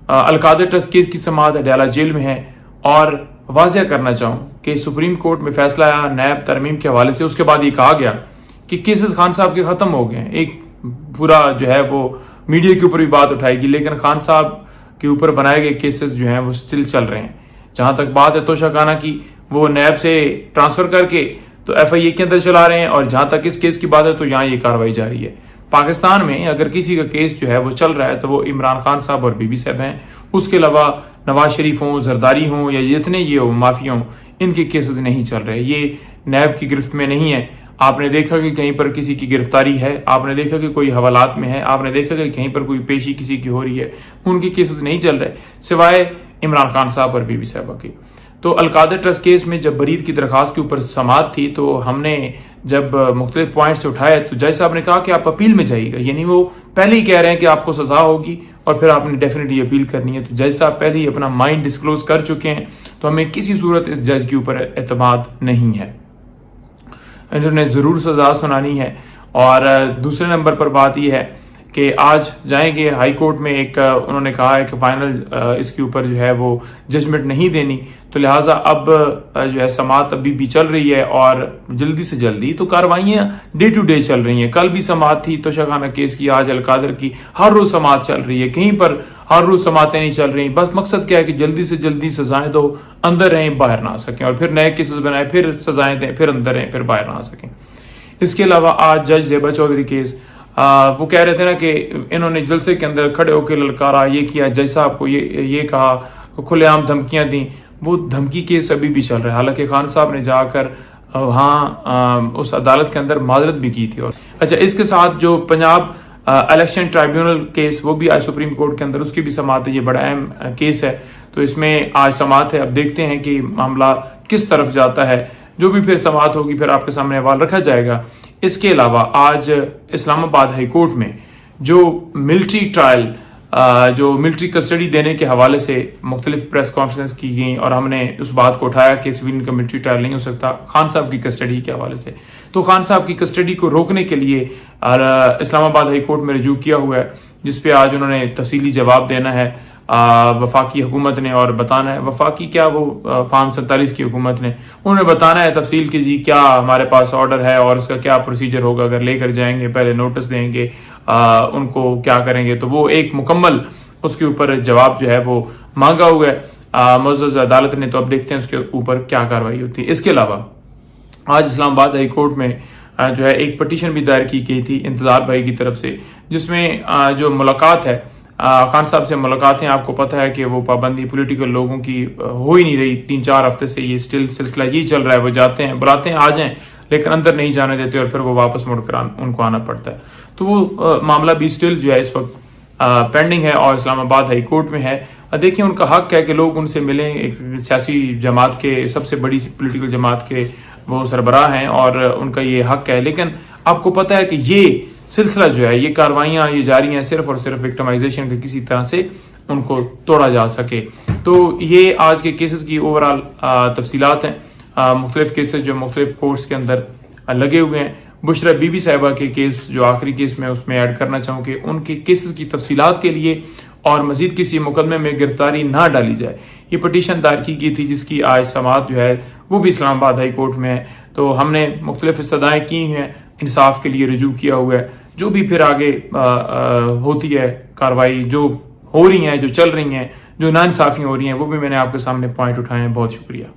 Al-Qadir trust case की समाअत Adiala jail में है। और वाज़ह करना चाहूँ कि सुप्रीम कोर्ट में फैसला आया नैब तरमीम के हवाले से, उसके बाद ये कहा गया कि केसेस खान साहब के ख़त्म हो गए हैं। एक पूरा जो है वो मीडिया के ऊपर भी बात उठाएगी, लेकिन खान साहब के ऊपर बनाए गए केसेस जो हैं वो स्टिल चल रहे हैं। जहां तक बात है तोशाखाना की, वो नैब से ट्रांसफर करके तो FIA के अंदर चला रहे हैं, और जहां तक इस केस की बात है तो यहाँ ये कार्रवाई जारी है। पाकिस्तान में अगर किसी का केस जो है वो चल रहा है तो वो इमरान खान साहब और बीबी साहब हैं। उसके अलावा नवाज शरीफ हों, जरदारी हों, या जितने ये हो माफिया हों, इनके केसेस नहीं चल रहे। ये नैब की गिरफ्त में नहीं है। आपने देखा कि कहीं पर किसी की गिरफ्तारी है, आपने देखा कि कोई हवालात में है, आपने देखा कि कहीं पर कोई पेशी किसी की हो रही है, उनके केसेस नहीं चल रहे सिवाय इमरान खान साहब और बीबी साहबा की। तो अलकादर ट्रस्ट केस में जब बरीद की दरखास्त के ऊपर समाअत थी तो हमने जब मुख्तलिफ पॉइंट्स उठाए तो जज साहब ने कहा कि आप अपील में जाइएगा, यानी वो पहले ही कह रहे हैं कि आपको सजा होगी और फिर आपने डेफिनेटली अपील करनी है। तो जज साहब पहले ही अपना माइंड डिस्क्लोज कर चुके हैं, तो हमें किसी सूरत इस जज के ऊपर एतमाद नहीं है। इन्होंने जरूर सजा सुनानी है। और दूसरे नंबर पर बात यह है कि आज जाएंगे हाई कोर्ट में, एक उन्होंने कहा है कि फाइनल इसके ऊपर जो है वो जजमेंट नहीं देनी, तो लिहाजा अब जो है समाअत अभी भी चल रही है और जल्दी से जल्दी तो कार्रवाइयां डे टू डे चल रही हैं। कल भी समाअत थी तोशाखाना केस की, आज अलकादर की, हर रोज समाअत चल रही है। कहीं पर हर रोज समाअतें नहीं चल रही। बस मकसद क्या है कि जल्दी से जल्दी सजाएं दो, अंदर रहें, बाहर ना आ सकें, और फिर नए केसेस बनाए, फिर सजाएं दें, फिर अंदर रहें, फिर बाहर ना आ सकें। इसके अलावा आज जज ज़ेबा चौधरी केस, वो कह रहे थे ना कि इन्होंने जलसे के अंदर खड़े होकर ललकारा, ये किया, जज साहब को ये कहा, खुलेआम धमकियां दी। वो धमकी केस अभी भी चल रहा है। हालांकि खान साहब ने जाकर वहाँ उस अदालत के अंदर माजरत भी की थी। और अच्छा, इसके साथ जो पंजाब इलेक्शन ट्राइब्यूनल केस, वो भी आज सुप्रीम कोर्ट के अंदर, उसकी भी समाअत है। ये बड़ा अहम केस है, तो इसमें आज समाअत है। अब देखते हैं कि मामला किस तरफ जाता है। जो भी फिर समाअत होगी फिर आपके सामने अहवाल रखा जाएगा। इसके अलावा आज इस्लामाबाद हाई कोर्ट में जो मिलिट्री ट्रायल, जो मिलिट्री कस्टडी देने के हवाले से मुख्तलिफ प्रेस कॉन्फ्रेंस की गई, और हमने उस बात को उठाया कि सिविलियन का मिलिट्री ट्रायल नहीं हो सकता खान साहब की कस्टडी के हवाले से। तो खान साहब की कस्टडी को रोकने के लिए इस्लामाबाद हाई कोर्ट में रजू किया हुआ है, जिसपे आज उन्होंने तफसीली जवाब देना है वफाकी हुकूमत ने, और बताना है वफाकी क्या, वो फार्म 47 की हुकूमत ने, उन्होंने बताना है तफसील की जी क्या हमारे पास ऑर्डर है और उसका क्या प्रोसीजर होगा। अगर लेकर जाएंगे, पहले नोटिस देंगे, उनको क्या करेंगे, तो वो एक मुकम्मल उसके ऊपर जवाब जो है वो मांगा हुआ है मुअज़्ज़ज़ अदालत ने। तो अब देखते हैं उसके ऊपर क्या कार्रवाई होती है। इसके अलावा आज इस्लामाबाद हाई कोर्ट में जो है एक पटिशन भी दायर की गई थी इंतजार भाई की तरफ से, जिसमें जो मुलाकात है खान साहब से मुलाकातें, आपको पता है कि वो पाबंदी पॉलिटिकल लोगों की हो ही नहीं रही। 3-4 हफ्ते से ये स्टिल सिलसिला यही चल रहा है। वो जाते हैं, बुलाते हैं, आ जाएं, लेकिन अंदर नहीं जाने देते और फिर वो वापस मुड़कर उनको आना पड़ता है। तो वो मामला भी स्टिल जो है इस वक्त पेंडिंग है और इस्लामाबाद हाई कोर्ट में है। देखिए, उनका हक है कि लोग उनसे मिलें। एक सियासी जमात के, सबसे बड़ी पोलिटिकल जमात के वो सरबराह हैं और उनका ये हक है। लेकिन आपको पता है कि ये सिलसिला जो है, ये कार्रवाइयां ये जारी हैं सिर्फ और सिर्फ विक्टिमाइजेशन के, किसी तरह से उनको तोड़ा जा सके। तो ये आज के केसेस की ओवरऑल तफसीलात हैं। मुख्तलिफ केसेस जो मुख्तलिफ कोर्ट्स के अंदर लगे हुए हैं। बुशरा बीबी साहिबा के केस जो आखिरी केस में उसमें ऐड करना चाहूँ कि उनके केसेस की तफसीलात के लिए और मजीद किसी मुकदमे में गिरफ्तारी ना डाली जाए, ये पटिशन दायर की गई थी, जिसकी आज समाअत जो है वो भी इस्लामाबाद हाई कोर्ट में है। तो हमने मुख्तलिफ इस्तदाएँ की हैं, इंसाफ के लिए रजू किया हुआ है। जो भी फिर आगे होती है कार्रवाई, जो हो रही हैं, जो चल रही हैं, जो नाइंसाफियाँ हो रही हैं, वो भी मैंने आपके सामने पॉइंट उठाए हैं। बहुत शुक्रिया।